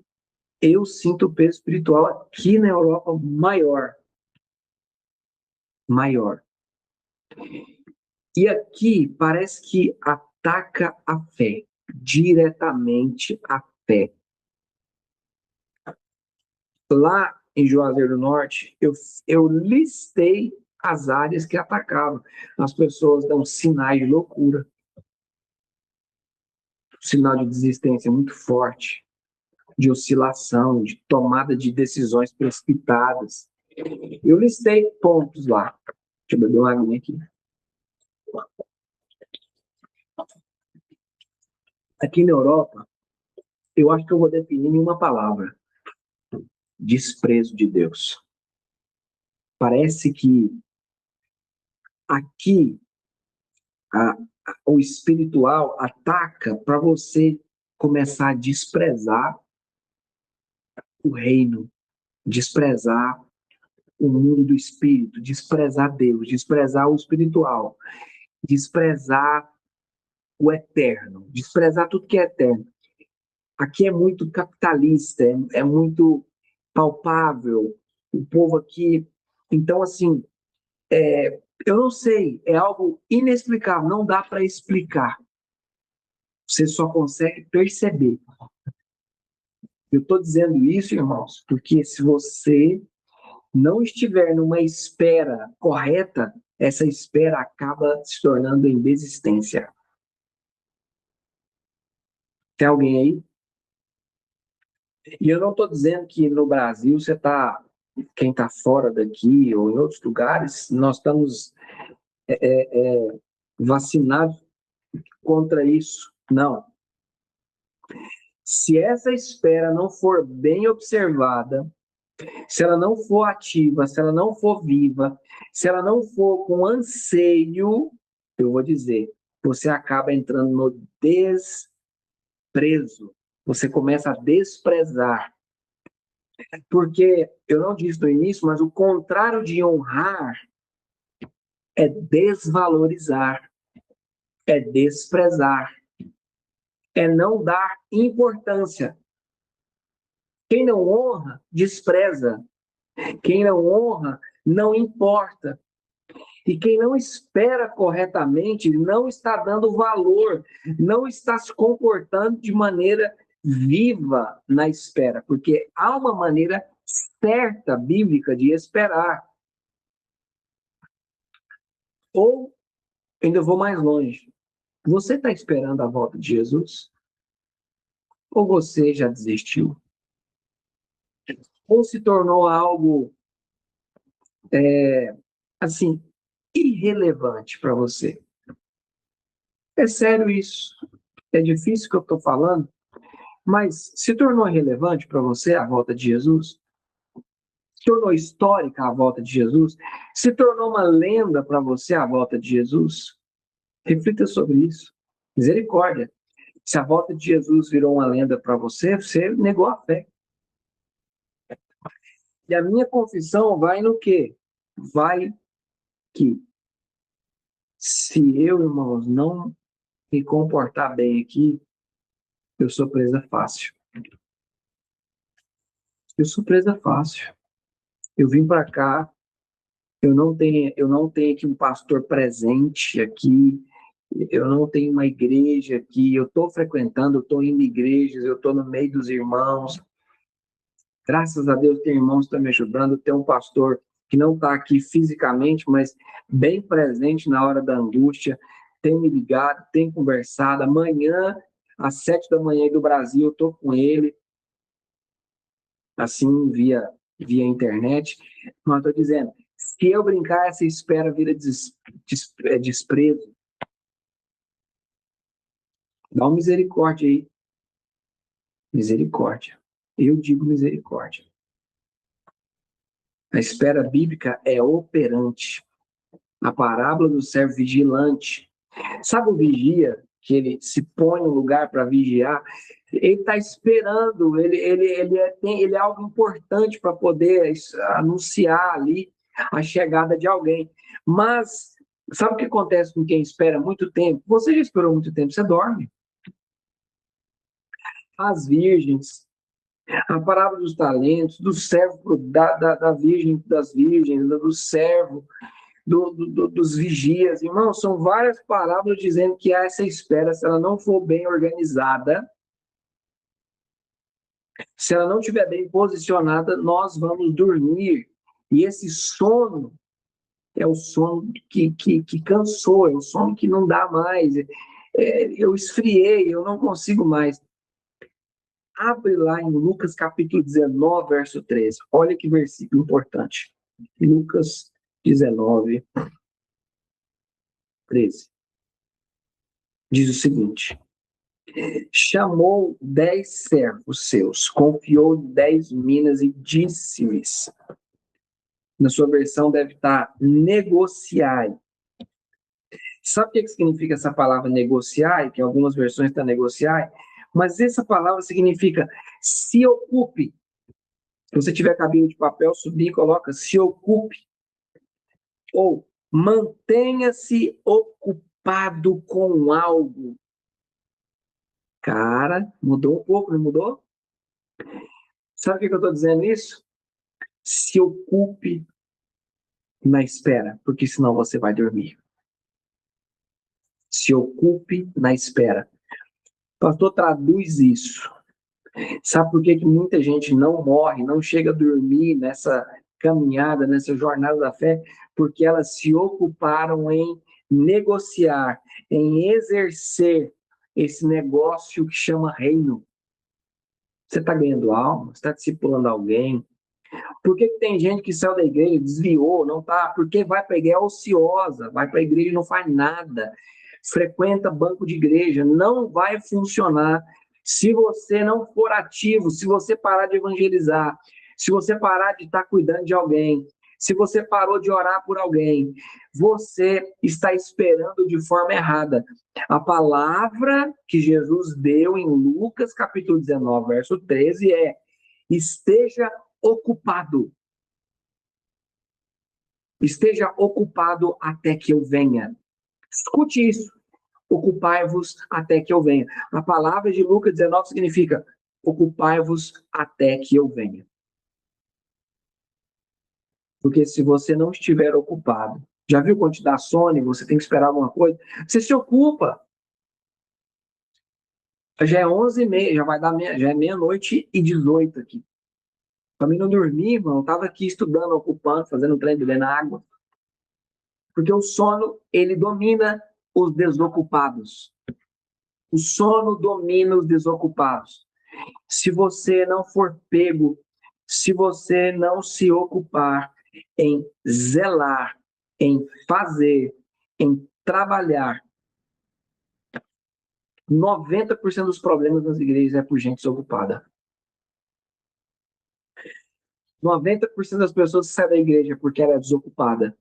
eu sinto o peso espiritual aqui na Europa maior. Maior. E aqui parece que ataca a fé, diretamente a fé. Lá em Juazeiro do Norte, eu listei as áreas que atacavam. As pessoas dão sinais de loucura, sinal de desistência muito forte, de oscilação, de tomada de decisões precipitadas. Eu listei pontos lá. Deixa eu beber uma água aqui. Aqui na Europa, eu acho que eu vou definir em uma palavra: desprezo de Deus. Parece que aqui o espiritual ataca para você começar a desprezar o reino, desprezar o mundo do espírito, desprezar Deus, desprezar o espiritual, desprezar o eterno, desprezar tudo que é eterno. Aqui é muito capitalista, é muito palpável, o povo aqui. Então, assim, eu não sei, é algo inexplicável, não dá para explicar. Você só consegue perceber. Eu estou dizendo isso, irmãos, porque se você não estiver numa espera correta, essa espera acaba se tornando em desistência. Tem alguém aí? E eu não estou dizendo que no Brasil quem está fora daqui ou em outros lugares, nós estamos vacinados contra isso. Não. Se essa espera não for bem observada, se ela não for ativa, se ela não for viva, se ela não for com anseio, eu vou dizer, você acaba entrando no desprezo. Você começa a desprezar. Porque, eu não disse no início, mas o contrário de honrar é desvalorizar, é desprezar, é não dar importância. Quem não honra, despreza. Quem não honra, não importa. E quem não espera corretamente não está dando valor, não está se comportando de maneira viva na espera, porque há uma maneira certa, bíblica, de esperar. Ou, ainda vou mais longe, você está esperando a volta de Jesus? Ou você já desistiu? Ou se tornou algo, assim, irrelevante para você? É sério isso. É difícil o que eu estou falando, mas se tornou irrelevante para você a volta de Jesus? Se tornou histórica a volta de Jesus? Se tornou uma lenda para você a volta de Jesus? Reflita sobre isso. Misericórdia. Se a volta de Jesus virou uma lenda para você, você negou a fé. E a minha confissão vai no quê? Vai que se eu, irmãos, não me comportar bem aqui, eu sou presa fácil. Eu sou presa fácil. Eu vim para cá, eu não tenho aqui um pastor presente aqui, eu não tenho uma igreja aqui, eu estou frequentando, eu estou indo em igrejas, eu estou no meio dos irmãos. Graças a Deus tem irmãos que estão me ajudando, tem um pastor que não está aqui fisicamente, mas bem presente na hora da angústia, tem me ligado, tem conversado. Amanhã, às 7 da manhã do Brasil, eu estou com ele, assim, via internet. Mas estou dizendo, se eu brincar, essa espera vira desprezo. Dá uma misericórdia aí. Misericórdia. Eu digo misericórdia. A espera bíblica é operante. A parábola do servo vigilante. Sabe o vigia, que ele se põe no lugar para vigiar? Ele está esperando, ele é algo importante para poder anunciar ali a chegada de alguém. Mas, sabe o que acontece com quem espera muito tempo? Você já esperou muito tempo, você dorme. As virgens, a parábola dos talentos, do servo, da virgem, das virgens, do servo, dos vigias. Irmão, são várias parábolas dizendo que essa espera, se ela não for bem organizada, se ela não estiver bem posicionada, nós vamos dormir. E esse sono é o sono que cansou, é o sono que não dá mais. Eu esfriei, eu não consigo mais. Abre lá em Lucas capítulo 19, verso 13. Olha que versículo importante. Lucas 19, 13. Diz o seguinte: chamou 10 servos seus, confiou 10 minas e disse-lhes, na sua versão deve estar negociai. Sabe o que significa essa palavra negociai? Que em algumas versões está negociai, mas essa palavra significa se ocupe. Se você tiver cabinho de papel, subir e coloca se ocupe. Ou mantenha-se ocupado com algo. Cara, mudou um pouco, não mudou? Sabe o que eu estou dizendo isso? Se ocupe na espera, porque senão você vai dormir. Se ocupe na espera. Pastor, traduz isso. Sabe por que muita gente não morre, não chega a dormir nessa caminhada, nessa jornada da fé? porque elas se ocuparam em negociar, em exercer esse negócio que chama reino. Você está ganhando alma? Você está discipulando alguém? Por que tem gente que saiu da igreja, desviou, não tá? Porque vai para a igreja ociosa, vai para a igreja e não faz nada, frequenta banco de igreja, não vai funcionar se você não for ativo, se você parar de evangelizar, se você parar de estar cuidando de alguém, se você parou de orar por alguém, você está esperando de forma errada. A palavra que Jesus deu em Lucas capítulo 19, verso 13 é: esteja ocupado. Esteja ocupado até que eu venha. Escute isso. Ocupai-vos até que eu venha. A palavra de Lucas 19 significa: ocupai-vos até que eu venha. Porque se você não estiver ocupado, já viu quando te dá sono e você tem que esperar alguma coisa? Você se ocupa. Já é 11h30, já vai dar já é 00:18 aqui. Para mim não dormir, irmão, eu estava aqui estudando, ocupando, fazendo treino, bebendo água. Porque o sono, ele domina os desocupados. O sono domina os desocupados. Se você não for pego, se você não se ocupar em zelar, em fazer, em trabalhar, 90% dos problemas nas igrejas é por gente desocupada. 90% das pessoas que saem da igreja porque ela é desocupada.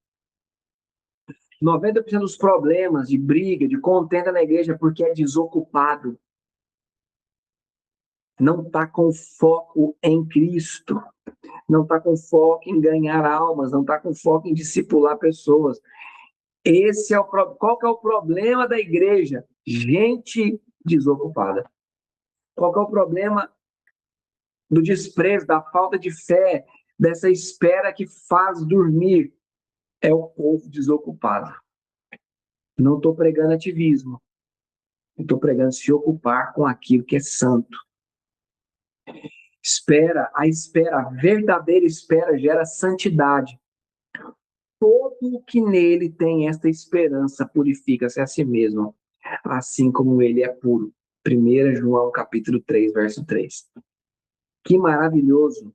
90% dos problemas de briga, de contenda na igreja é porque é desocupado. Não está com foco em Cristo. Não está com foco em ganhar almas, não está com foco em discipular pessoas. Esse é qual que é o problema da igreja? Gente desocupada. Qual que é o problema do desprezo, da falta de fé, dessa espera que faz dormir? É o povo desocupado. Não estou pregando ativismo. Estou pregando se ocupar com aquilo que é santo. A verdadeira espera gera santidade. Todo o que nele tem esta esperança purifica-se a si mesmo, assim como ele é puro. 1 João capítulo 3, verso 3. Que maravilhoso!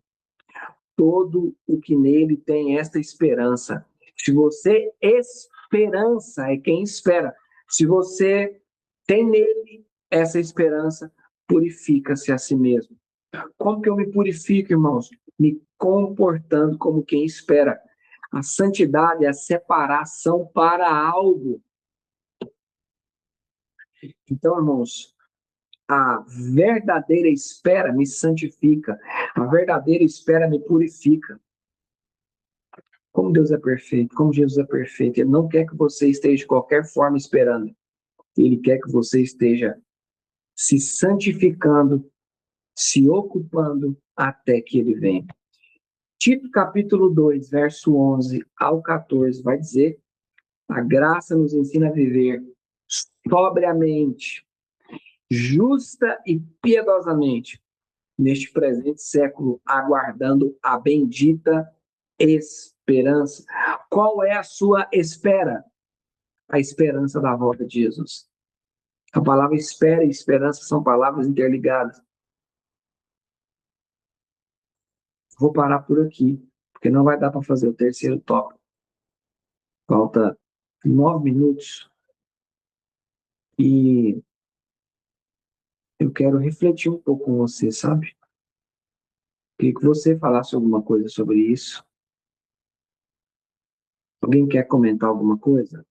Todo o que nele tem esta esperança. Se você esperança, é quem espera. Se você tem nele essa esperança, purifica-se a si mesmo. Como que eu me purifico, irmãos? Me comportando como quem espera. A santidade é a separação para algo. Então, irmãos, a verdadeira espera me santifica. A verdadeira espera me purifica. Como Deus é perfeito, como Jesus é perfeito. Ele não quer que você esteja de qualquer forma esperando. Ele quer que você esteja se santificando, se ocupando até que ele venha. Tito capítulo 2, verso 11 ao 14, vai dizer: a graça nos ensina a viver sobriamente, justa e piedosamente, neste presente século, aguardando a bendita esperança. Qual é a sua espera? A esperança da volta de Jesus. A palavra espera e esperança são palavras interligadas. Vou parar por aqui, porque não vai dar para fazer o terceiro tópico. Falta 9 minutos. E eu quero refletir um pouco com você, sabe? Queria que você falasse alguma coisa sobre isso. Alguém quer comentar alguma coisa?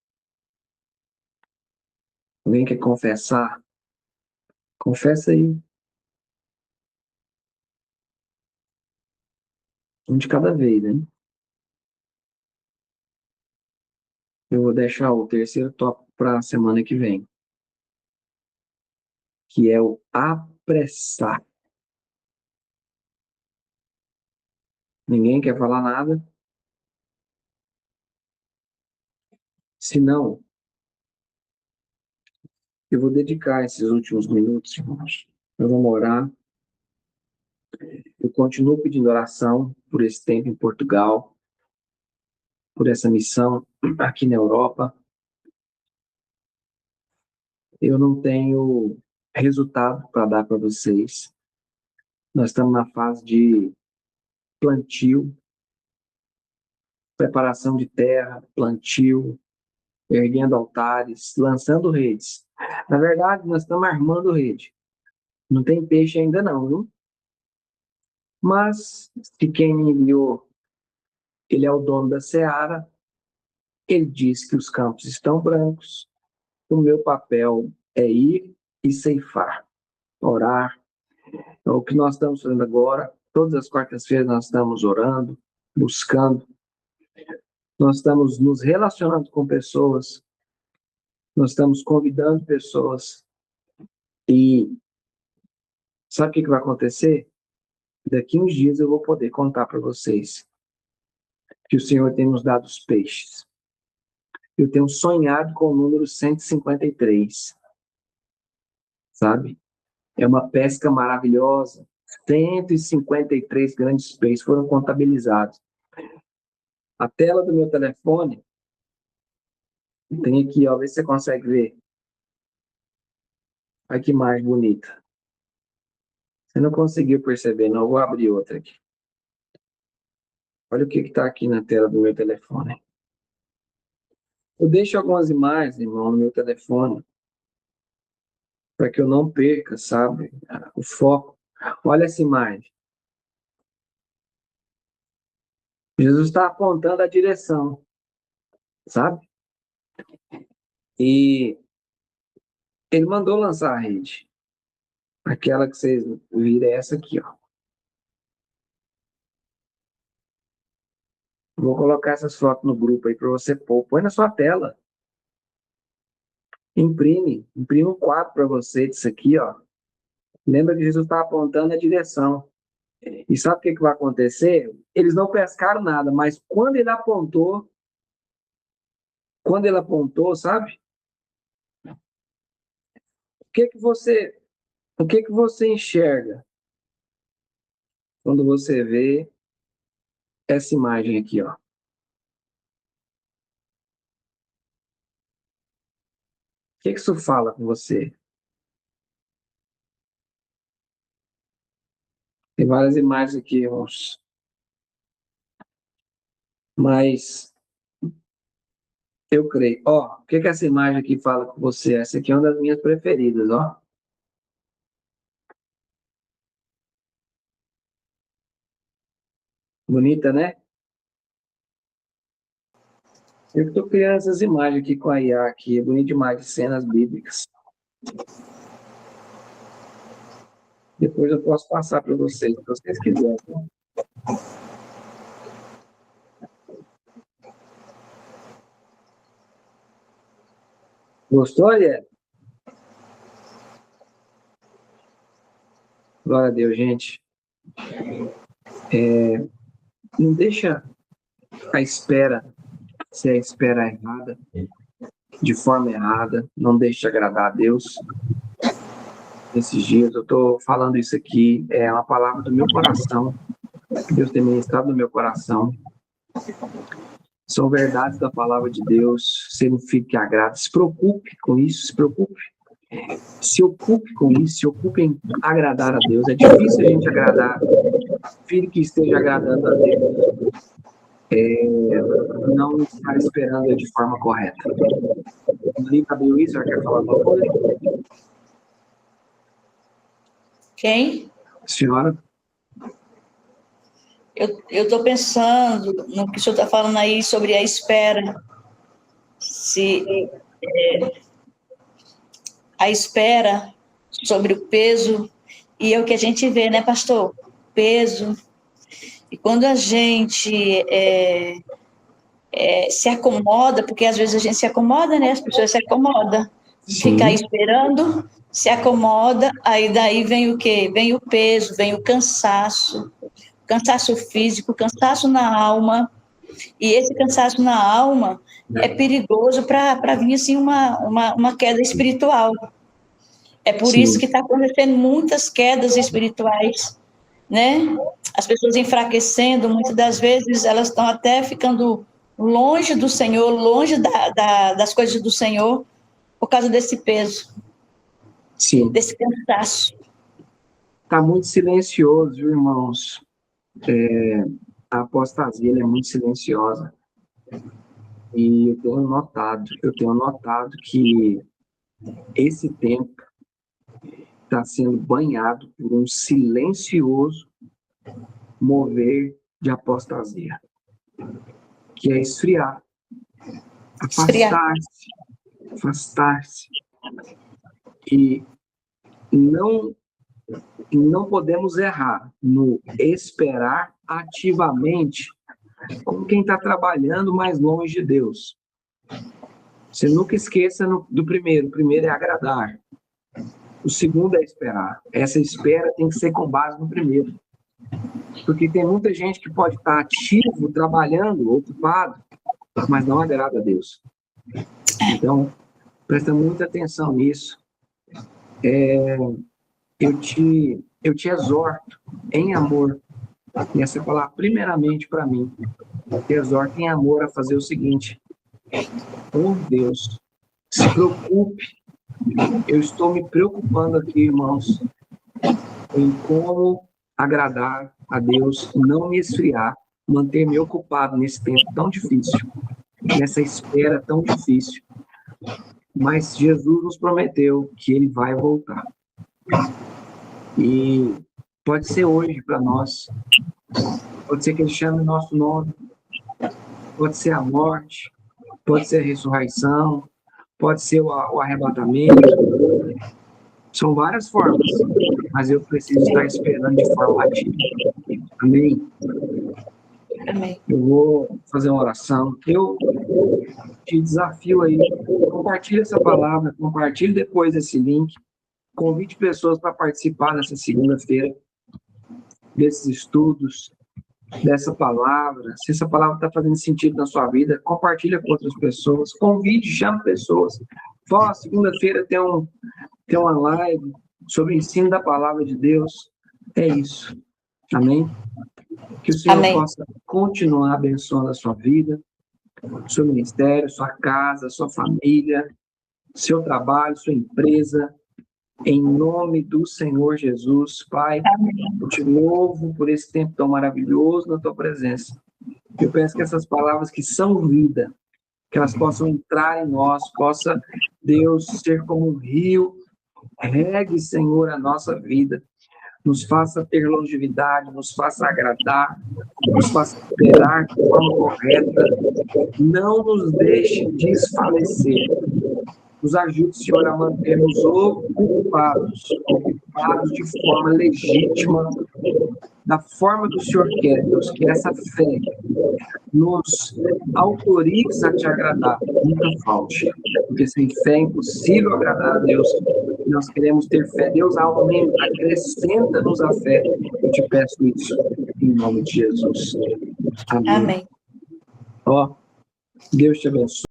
Alguém quer confessar? Confessa aí. Um de cada vez, né? Eu vou deixar o terceiro tópico para a semana que vem, que é o apressar. Ninguém quer falar nada? Se não, eu vou dedicar esses últimos minutos, irmãos. Eu vou orar. Eu continuo pedindo oração por esse tempo em Portugal. por essa missão aqui na Europa. Eu não tenho resultado para dar para vocês. Nós estamos na fase de plantio, preparação de terra, plantio, erguendo altares, lançando redes. Na verdade, nós estamos armando rede. Não tem peixe ainda não, viu? Mas, se quem me enviou, ele é o dono da seara, ele diz que os campos estão brancos, o meu papel é ir e ceifar, orar. Então, o que nós estamos fazendo agora, todas as quartas-feiras nós estamos orando, buscando, nós estamos nos relacionando com pessoas, nós estamos convidando pessoas. E sabe o que vai acontecer? Daqui uns dias eu vou poder contar para vocês que o Senhor tem nos dado os peixes. Eu tenho sonhado com o número 153, sabe? É uma pesca maravilhosa. 153 grandes peixes foram contabilizados. A tela do meu telefone tem aqui, ó, vê se você consegue ver. Olha que imagem bonita. Você não conseguiu perceber, não? Eu vou abrir outra aqui. Olha o que está aqui na tela do meu telefone. Eu deixo algumas imagens, irmão, no meu telefone, para que eu não perca, sabe, o foco. Olha essa imagem. Jesus está apontando a direção, sabe? E ele mandou lançar a rede. Aquela que vocês viram é essa aqui, ó. Vou colocar essas fotos no grupo aí para você pôr. Põe na sua tela. Imprime um quadro para você disso aqui, ó. Lembra que Jesus está apontando a direção. E sabe o que vai acontecer? Eles não pescaram nada, mas quando ele apontou, sabe? O que que você enxerga quando você vê essa imagem aqui, ó? O que isso fala com você? Tem várias imagens aqui, irmãos. Mas eu creio. Ó, o que essa imagem aqui fala com você? Essa aqui é uma das minhas preferidas, ó. Bonita, né? Eu estou criando essas imagens aqui com a IA aqui. É bonito demais, de cenas bíblicas. Depois eu posso passar para vocês, se vocês quiserem. Gostou, Ariel? Glória a Deus, gente. Não deixa a espera ser a espera errada, de forma errada. Não deixe de agradar a Deus. Nesses dias eu estou falando isso aqui, é uma palavra do meu coração, que Deus tem ministrado no meu coração. São verdades da palavra de Deus. Ser um filho que agrada. Se preocupe com isso, se preocupe. Se ocupe com isso, se ocupe em agradar a Deus. É difícil a gente agradar filho que esteja agradando a Deus. Não está esperando de forma correta. Ali abriu isso, já quer falar alguma coisa? Quem? Senhora? Eu estou pensando no que o senhor está falando aí sobre a espera. A espera sobre o peso, e é o que a gente vê, né, pastor? Peso. E quando a gente se acomoda, porque às vezes a gente se acomoda, né? As pessoas se acomodam. Ficar esperando, se acomoda, aí daí vem o quê? Vem o peso, vem o cansaço físico, cansaço na alma, e esse cansaço na alma é perigoso para vir assim uma queda espiritual. É por isso que está acontecendo muitas quedas espirituais, né? As pessoas enfraquecendo, muitas das vezes elas estão até ficando longe do Senhor, longe das coisas do Senhor, por causa desse peso, Sim. desse cansaço. Está muito silencioso, viu, irmãos? A apostasia é muito silenciosa. E eu tenho notado que esse tempo está sendo banhado por um silencioso mover de apostasia, que é esfriar, afastar-se. E não podemos errar no esperar ativamente como quem está trabalhando mais longe de Deus. Você nunca esqueça do primeiro. O primeiro é agradar. O segundo é esperar. Essa espera tem que ser com base no primeiro. Porque tem muita gente que pode estar ativo, trabalhando, ocupado, mas não agrada a Deus. Então, presta muita atenção nisso. Eu te exorto em amor, e essa palavra primeiramente para mim, te exorto em amor a fazer o seguinte: por Deus, se preocupe. Eu estou me preocupando aqui, irmãos, em como agradar a Deus, não me esfriar, manter-me ocupado nesse tempo tão difícil, nessa espera tão difícil. Mas Jesus nos prometeu que Ele vai voltar. E pode ser hoje para nós, pode ser que Ele chame o nosso nome, pode ser a morte, pode ser a ressurreição, pode ser o arrebatamento. São várias formas, mas eu preciso estar esperando de forma ativa. Amém? Amém. Eu vou fazer uma oração. Eu te desafio aí, compartilhe essa palavra, compartilhe depois esse link, convide pessoas para participar nessa segunda-feira, desses estudos, dessa palavra. Se essa palavra está fazendo sentido na sua vida, compartilha com outras pessoas, convide, chame pessoas. Fala, segunda-feira tem uma live sobre o ensino da palavra de Deus. É isso. Amém? Que o Senhor possa continuar abençoando a sua vida, seu ministério, sua casa, sua família, seu trabalho, sua empresa. Em nome do Senhor Jesus, Pai, eu te louvo por esse tempo tão maravilhoso na tua presença. Eu peço que essas palavras que são vida, que elas possam entrar em nós, possa, Deus, ser como um rio, regue, Senhor, a nossa vida, nos faça ter longevidade, nos faça agradar, nos faça esperar de forma correta, não nos deixe desfalecer. Nos ajude, Senhor, a mantermos ocupados de forma legítima, da forma que o Senhor quer, Deus, que essa fé nos autorize a te agradar, nunca falte, porque sem fé é impossível agradar a Deus. Nós queremos ter fé. Deus, aumenta, acrescenta-nos a fé. Eu te peço isso, em nome de Jesus. Amém. Amém. Ó, Deus te abençoe.